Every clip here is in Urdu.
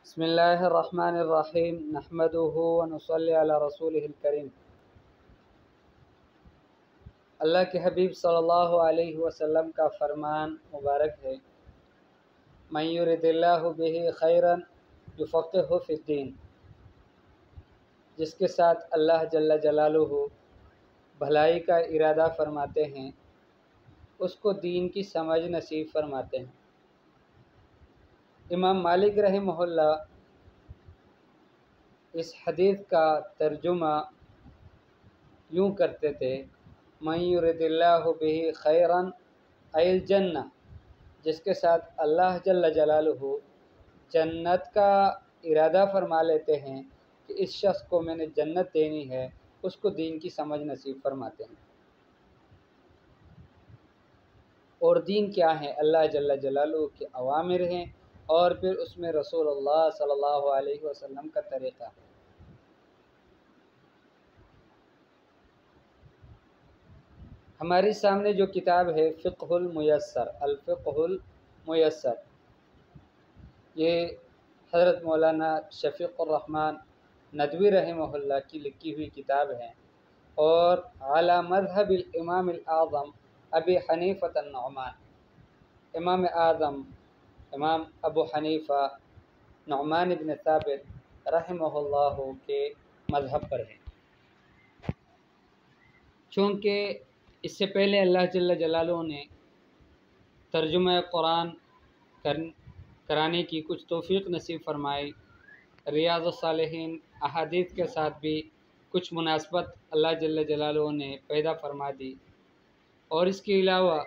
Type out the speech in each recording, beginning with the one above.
بسم اللہ الرحمن الرحیم نحمدہ ونصلی علی رسولہ الکریم۔ اللہ کے حبیب صلی اللہ علیہ وسلم کا فرمان مبارک ہے، من یرد اللہ بہ خیرا یفقہہ فی الدین۔ جس کے ساتھ اللہ جل جلالہ بھلائی کا ارادہ فرماتے ہیں اس کو دین کی سمجھ نصیب فرماتے ہیں۔ امام مالک رحمہ اللہ اس حدیث کا ترجمہ یوں کرتے تھے، من یرد اللہ بہ خیرا ای الجنہ، جس کے ساتھ اللہ جل جلالہ جنت کا ارادہ فرما لیتے ہیں کہ اس شخص کو میں نے جنت دینی ہے، اس کو دین کی سمجھ نصیب فرماتے ہیں۔ اور دین کیا ہے؟ اللہ جل جلالہ کے اوامر ہیں اور پھر اس میں رسول اللہ صلی اللہ علیہ وسلم کا طریقہ ہے۔ ہمارے سامنے جو کتاب ہے فقہ المیسر، الفقہ المیسر، یہ حضرت مولانا شفیق الرحمن ندوی رحمہ اللہ کی لکھی ہوئی کتاب ہے، اور علی مذہب الامام الاعظم ابی حنیفۃ النعمان، امام اعظم امام ابو حنیفہ نعمان بن ثابت رحمہ اللہ کے مذہب پر ہے۔ چونکہ اس سے پہلے اللہ جل جلالہ نے ترجمہ قرآن کرانے کی کچھ توفیق نصیب فرمائی، ریاض الصالحین احادیث کے ساتھ بھی کچھ مناسبت اللہ جل جلالہ نے پیدا فرما دی، اور اس کے علاوہ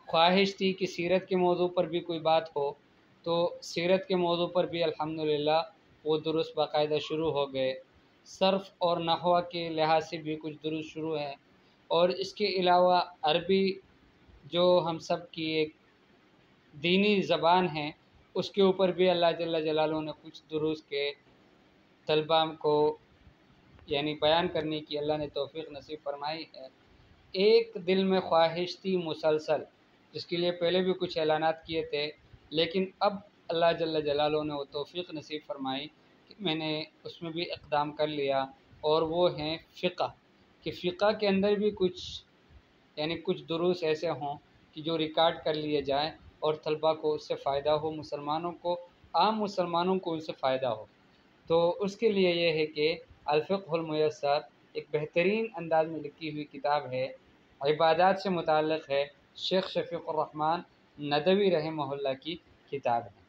خواہش تھی کہ سیرت کے موضوع پر بھی کوئی بات ہو، تو سیرت کے موضوع پر بھی الحمدللہ وہ دروس باقاعدہ شروع ہو گئے۔ صرف اور نحو کے لحاظ سے بھی کچھ دروس شروع ہیں، اور اس کے علاوہ عربی جو ہم سب کی ایک دینی زبان ہے اس کے اوپر بھی اللہ جل جلالہ نے کچھ دروس کے طلباء کو یعنی بیان کرنے کی اللہ نے توفیق نصیب فرمائی ہے۔ ایک دل میں خواہش تھی مسلسل، جس کے لیے پہلے بھی کچھ اعلانات کیے تھے، لیکن اب اللہ جل جلالہ نے وہ توفیق نصیب فرمائی کہ میں نے اس میں بھی اقدام کر لیا، اور وہ ہیں فقہ، کہ فقہ کے اندر بھی کچھ دروس ایسے ہوں کہ جو ریکارڈ کر لیے جائیں اور طلباء کو اس سے فائدہ ہو، مسلمانوں کو، عام مسلمانوں کو ان سے فائدہ ہو۔ تو اس کے لیے یہ ہے کہ الفقہ المیسر ایک بہترین انداز میں لکھی ہوئی کتاب ہے، عبادات سے متعلق ہے، شیخ شفیق الرحمن ندوی رحمہ اللہ کی کتاب ہے۔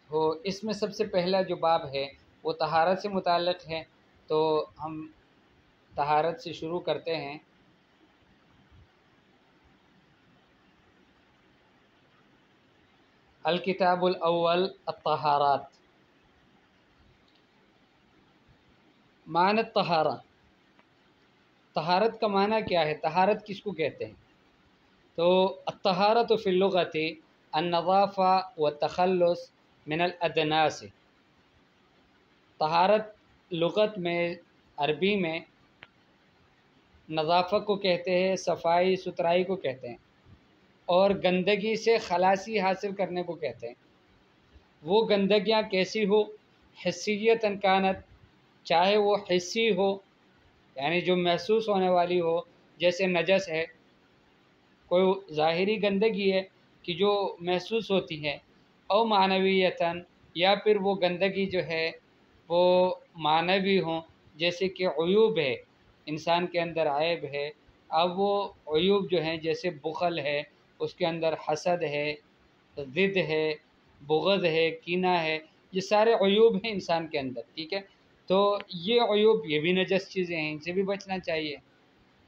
تو اس میں سب سے پہلا جو باب ہے وہ طہارت سے متعلق ہے، تو ہم طہارت سے شروع کرتے ہیں۔ الکتاب الاول الطہارات۔ معنی طہارہ، طہارت کا معنی کیا ہے؟ طہارت کس کو کہتے ہیں؟ تو الطہارۃ فی اللغۃ النظافہ والتخلص من الادناس۔ طہارت لغت میں، عربی میں نظافت کو کہتے ہیں، صفائی ستھرائی کو کہتے ہیں، اور گندگی سے خلاصی حاصل کرنے کو کہتے ہیں۔ وہ گندگیاں کیسی ہو؟ حسیۃً کانت، چاہے وہ حسی ہو یعنی جو محسوس ہونے والی ہو، جیسے نجس ہے، کوئی ظاہری گندگی ہے کہ جو محسوس ہوتی ہے، او معنویتاً، یا پھر وہ گندگی جو ہے وہ معنوی ہوں، جیسے کہ عیوب ہے، انسان کے اندر عیب ہے۔ اب وہ عیوب جو ہیں جیسے بخل ہے، اس کے اندر حسد ہے، ضد ہے، بغض ہے، کینہ ہے، یہ سارے عیوب ہیں انسان کے اندر، ٹھیک ہے؟ تو یہ عیوب، یہ بھی نجس چیزیں ہیں، ان سے بھی بچنا چاہیے،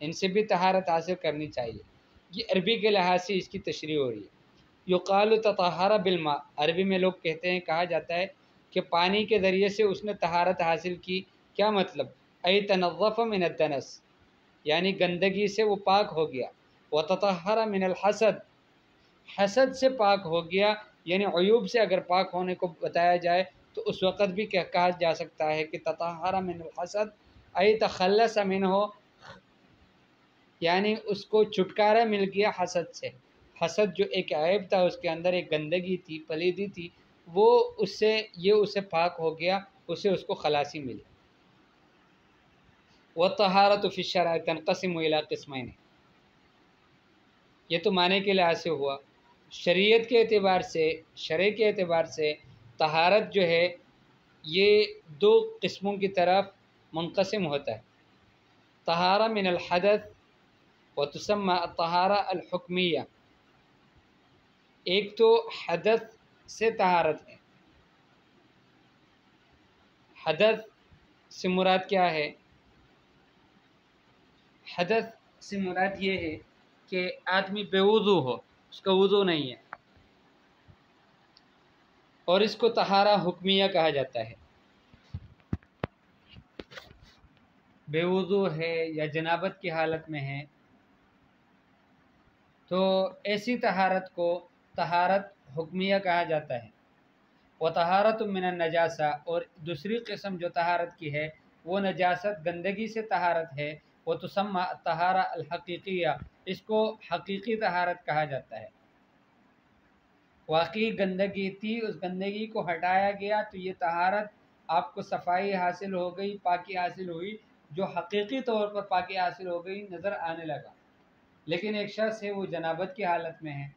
ان سے بھی طہارت حاصل کرنی چاہیے۔ یہ عربی کے لحاظ سے اس کی تشریح ہو رہی ہے۔ یقال تطہر بالماء، عربی میں لوگ کہتے ہیں، کہا جاتا ہے کہ پانی کے ذریعے سے اس نے طہارت حاصل کی۔ کیا مطلب؟ ای تنظف من الدنس، یعنی گندگی سے وہ پاک ہو گیا۔ وتطہر من الحسد، حسد سے پاک ہو گیا، یعنی عیوب سے اگر پاک ہونے کو بتایا جائے تو اس وقت بھی کہا جا سکتا ہے کہ تطہر من الحسد ای تخلص منہ، یعنی اس کو چھٹکارا مل گیا حسد سے۔ حسد جو ایک عیب تھا، اس کے اندر ایک گندگی تھی، پلیدی تھی، وہ اس سے اسے پاک ہو گیا، اس کو خلاصی ملی۔ وَالطَّهَارَةُ فِي الشَّرْعِ تَنْقَسِمُ إِلَىٰ قِسْمَيْنِ، یہ تو معنی کے لحاظ سے ہوا۔ شریعت کے اعتبار سے، شرع کے اعتبار سے طہارت جو ہے یہ دو قسموں کی طرف منقسم ہوتا ہے۔ طہارہ من الحدث وتسمى الطہارہ الحکمیہ، ایک تو حدث سے طہارت ہے۔ حدث سے مراد کیا ہے؟ حدث سے مراد یہ ہے کہ آدمی بے وضو ہو، اس کا وضو نہیں ہے، اور اس کو طہارہ حکمیہ کہا جاتا ہے۔ بے وضو ہے یا جنابت کی حالت میں ہے تو ایسی طہارت کو طہارت حکمیہ کہا جاتا ہے۔ وطہارت من النجاسہ، اور دوسری قسم جو طہارت کی ہے وہ نجاست گندگی سے طہارت ہے، وہ تسمى الطہارہ الحقیقیہ، اس کو حقیقی طہارت کہا جاتا ہے۔ واقعی گندگی تھی، اس گندگی کو ہٹایا گیا تو یہ طہارت آپ کو صفائی حاصل ہو گئی، پاکی حاصل ہوئی، جو حقیقی طور پر پاکی حاصل ہو گئی نظر آنے لگا۔ لیکن ایک شخص ہے وہ جنابت کی حالت میں ہے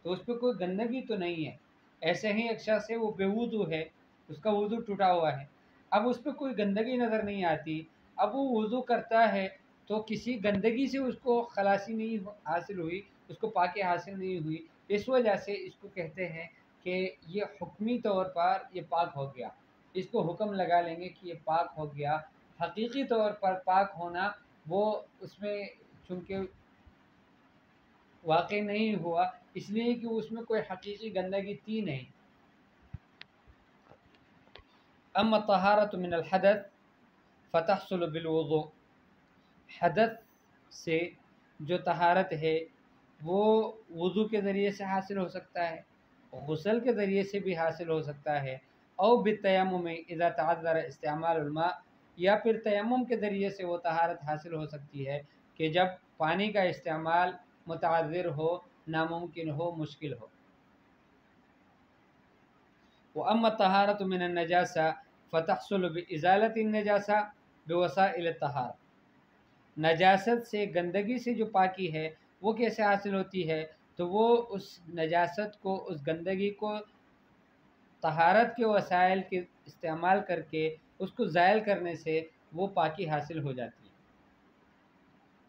تو اس پہ کوئی گندگی تو نہیں ہے، ایسے ہی ایک شخص ہے وہ بے وضو ہے، اس کا وضو ٹوٹا ہوا ہے، اب اس پہ کوئی گندگی نظر نہیں آتی، اب وہ وضو کرتا ہے تو کسی گندگی سے اس کو خلاصی نہیں حاصل ہوئی، اس کو پاکی حاصل نہیں ہوئی، اس وجہ سے اس کو کہتے ہیں کہ یہ حکمی طور پر یہ پاک ہو گیا، اس کو حکم لگا لیں گے کہ یہ پاک ہو گیا۔ حقیقی طور پر پاک ہونا وہ اس میں چونکہ واقع نہیں ہوا، اس لیے کہ اس میں کوئی حقیقی گندگی تھی نہیں۔ اما طہارت من الحدث فتحصل بالوضوء، حدث سے جو طہارت ہے وہ وضو کے ذریعے سے حاصل ہو سکتا ہے، غسل کے ذریعے سے بھی حاصل ہو سکتا ہے، او بالتیمم اذا تعذر استعمال الماء، یا پھر تیمم کے ذریعے سے وہ طہارت حاصل ہو سکتی ہے کہ جب پانی کا استعمال متعذر ہو، ناممکن ہو، مشکل ہو۔ وَأَمَّا الطَّهَارَةُ مِنَ النَّجَاسَةِ فَتَحْصُلُ بِإِزَالَةِ النَّجَاسَةِ بِوَسَائِلِ الطَّهَارَةِ، نجاست سے، گندگی سے جو پاکی ہے وہ کیسے حاصل ہوتی ہے؟ تو وہ اس نجاست کو، اس گندگی کو طہارت کے وسائل کے استعمال کر کے اس کو زائل کرنے سے وہ پاکی حاصل ہو جاتی ہے۔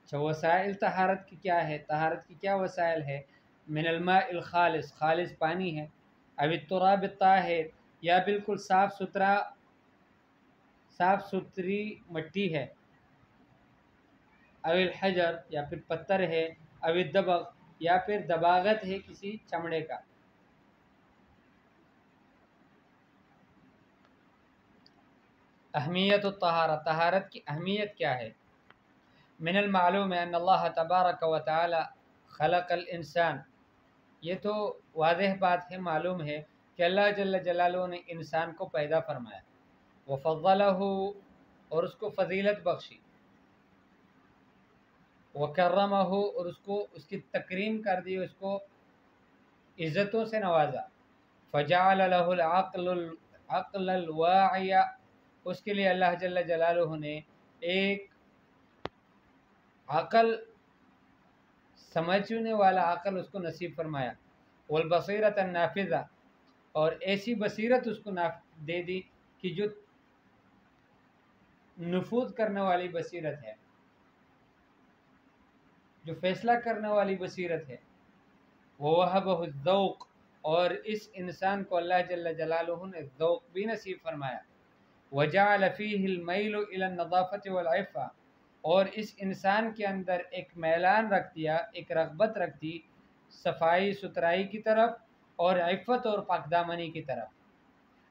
اچھا، وسائل طہارت کی کیا ہے؟ طہارت کی کیا وسائل ہے؟ من الماء الخالص، خالص پانی ہے، اب التراب الطاہر، یا بالکل صاف ستھری مٹی ہے، او الحجر، یا پھر پتھر ہے، او الدبغ، یا پھر دباغت ہے کسی چمڑے کا۔ اہمیت الطہارہ، طہارت کی اہمیت کیا ہے؟ من المعلوم ان اللہ تبارک و تعالی خلق الانسان، یہ تو واضح بات ہے، معلوم ہے کہ اللہ جل جلالہ نے انسان کو پیدا فرمایا، وفضلہ، اور اس کو فضیلت بخشی، وکرمہ، اور اس کی تکریم کر دی، اس کو عزتوں سے نوازا، فجعل له العقل الواعی، اس کے لیے اللہ جل جلالہ نے ایک عقل، سمجھنے والا عقل اس کو نصیب فرمایا، والبصیرۃ النافذہ، اور ایسی بصیرت اس کو دے دی کہ جو نفوذ کرنے والی بصیرت ہے، جو فیصلہ کرنے والی بصیرت ہے، ووہبہ الذوق، اور اس انسان کو اللہ جل جلالہ نے ذوق بھی نصیب فرمایا، وجعل فیہ المیل الی النظافۃ والعفہ، اور اس انسان کے اندر ایک میلان رکھ دیا، ایک رغبت رکھ دی صفائی ستھرائی کی طرف اور عفت اور پاکدامنی کی طرف۔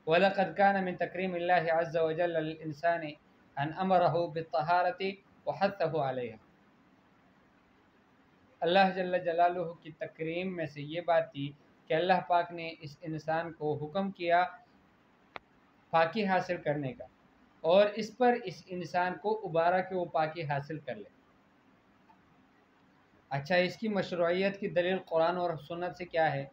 وَلَقَدْ كَانَ مِن تَكْرِيمِ اللَّهِ عَزَّ وَجَلَّ لِلْإِنسَانِ أَنْ أَمَرَهُ بِالطَّهَارَةِ وَحَثَّهُ عَلَيْهَا، اللہ جل جلالہ کی تکریم میں سے یہ بات تھی کہ اللہ پاک نے اس انسان کو حکم کیا پاکی حاصل کرنے کا، اور اس پر اس انسان کو ابارہ کہ وہ پاکی حاصل کر لے۔ اچھا، اس کی مشروعیت کی دلیل قرآن اور سنت سے کیا ہے؟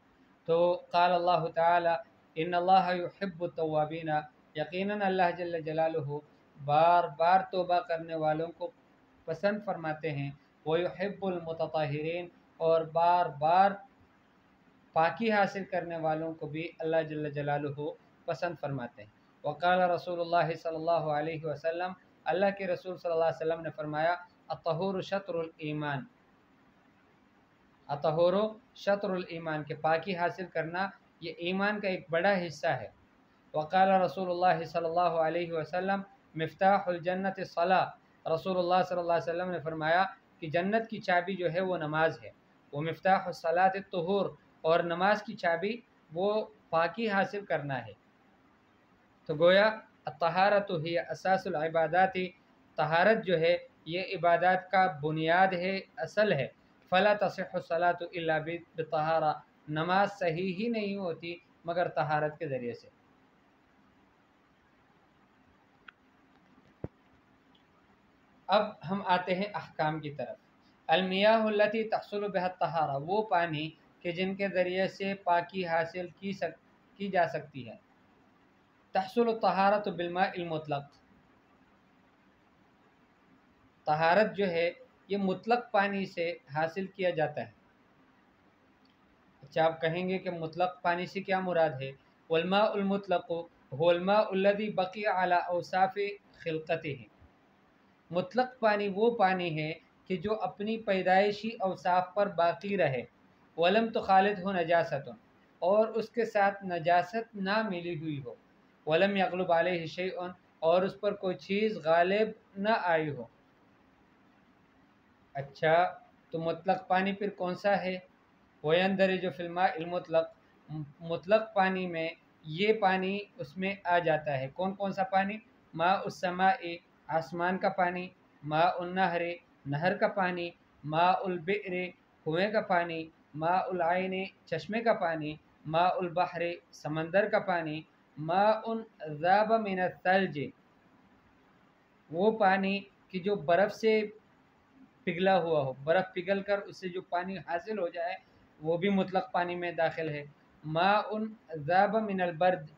تو قال اللہ تعالی ان اللہ یحب التوابین، یقیناً اللہ جل جلالہ بار بار توبہ کرنے والوں کو پسند فرماتے ہیں، ویحب المتطہرین، اور بار بار پاکی حاصل کرنے والوں کو بھی اللہ جل جلالہ پسند فرماتے ہیں۔ وقال رسول اللہ صلی اللہ علیہ وسلم، اللہ کے رسول صلی اللہ علیہ وسلم نے فرمایا، الطہور شطر الایمان، الطہور شطر الایمان، کے پاکی حاصل کرنا یہ ایمان کا ایک بڑا حصہ ہے۔ وقال رسول اللہ صلی اللہ علیہ وسلم، مفتاح الجنت الصلاۃ، رسول اللہ صلی اللہ علیہ وسلم نے فرمایا کہ جنت کی چابی جو ہے وہ نماز ہے، وہ مفتاح الصلاۃ الطہور، اور نماز کی چابی وہ پاکی حاصل کرنا ہے۔ تو گویا الطہارۃ ہی اساس العبادات، طہارت جو ہے یہ عبادات کا بنیاد ہے، اصل ہے۔ فلا تصح الصلاۃ الا بالطہارہ، نماز صحیح ہی نہیں ہوتی مگر طہارت کے ذریعے سے۔ اب ہم آتے ہیں احکام کی طرف۔ المیاہ التی تحصل بها الطہارہ، وہ پانی کہ جن کے ذریعے سے پاکی حاصل کی جا سکتی ہے۔ تحصل الطہارۃ بالماء المطلق، طہارت جو ہے یہ مطلق پانی سے حاصل کیا جاتا ہے۔ اچھا، آپ کہیں گے کہ مطلق پانی سے کیا مراد ہے؟ والماء المطلق هو الماء الذي بقي على اوصاف خلقته، مطلق پانی وہ پانی ہے کہ جو اپنی پیدائشی اوصاف پر باقی رہے، ولم تخالطہ نجاست، اور اس کے ساتھ نجاست نہ ملی ہوئی ہو، ولم یغلب علیہ شیء، اور اس پر کوئی چیز غالب نہ آئی ہو۔ اچھا، تو مطلق پانی پھر کون سا ہے؟ وَيَنْدَرِجُ فِي الْمَاءِ الْمُطْلَقِ، مطلق پانی میں یہ پانی اس میں آ جاتا ہے۔ کون کون سا پانی؟ ماء السماء، آسمان کا پانی، ماء النہر، نہر کا پانی، ماء البئر، کنویں کا پانی، ماء العین، چشمے کا پانی، ماء البحر، سمندر کا پانی، ماء ذاب من الثلج، وہ پانی کہ جو برف سے پگھلا ہوا ہو، برف پگھل کر اس سے جو پانی حاصل ہو جائے وہ بھی مطلق پانی میں داخل ہے۔ ماء ذاب من البرد،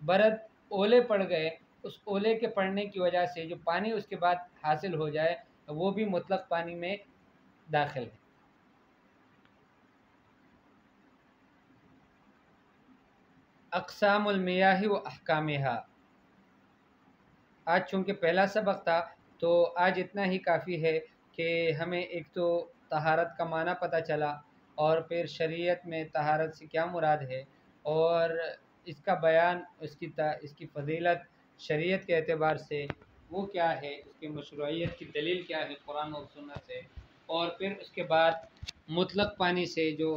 برد اولے پڑ گئے، اس اولے کے پڑنے کی وجہ سے جو پانی اس کے بعد حاصل ہو جائے وہ بھی مطلق پانی میں داخل ہے۔ اقسام المیاہ و احکامها، آج چونکہ پہلا سبق تھا تو آج اتنا ہی کافی ہے کہ ہمیں ایک تو طہارت کا معنی پتہ چلا، اور پھر شریعت میں طہارت سے کیا مراد ہے، اور اس کا بیان، اس کی فضیلت شریعت کے اعتبار سے وہ کیا ہے، اس کی مشروعیت کی دلیل کیا ہے قرآن اور سنت سے، اور پھر اس کے بعد مطلق پانی سے جو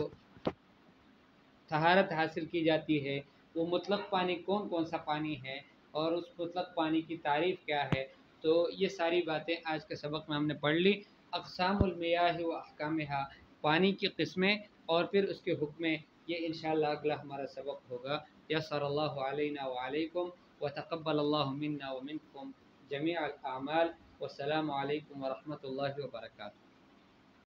طہارت حاصل کی جاتی ہے وہ مطلق پانی کون کون سا پانی ہے، اور اس مطلق پانی کی تعریف کیا ہے۔ تو یہ ساری باتیں آج کے سبق میں ہم نے پڑھ لی۔ اقسام المیاہ و احکامها، پانی کی قسمیں اور پھر اس کے حکمیں، یہ انشاءاللہ اگلا ہمارا سبق ہوگا۔ یسر اللہ علینا وعلیکم وتقبل اللہ منا ومنکم جمیع الاعمال، والسلام علیکم ورحمۃ اللہ وبرکاتہ۔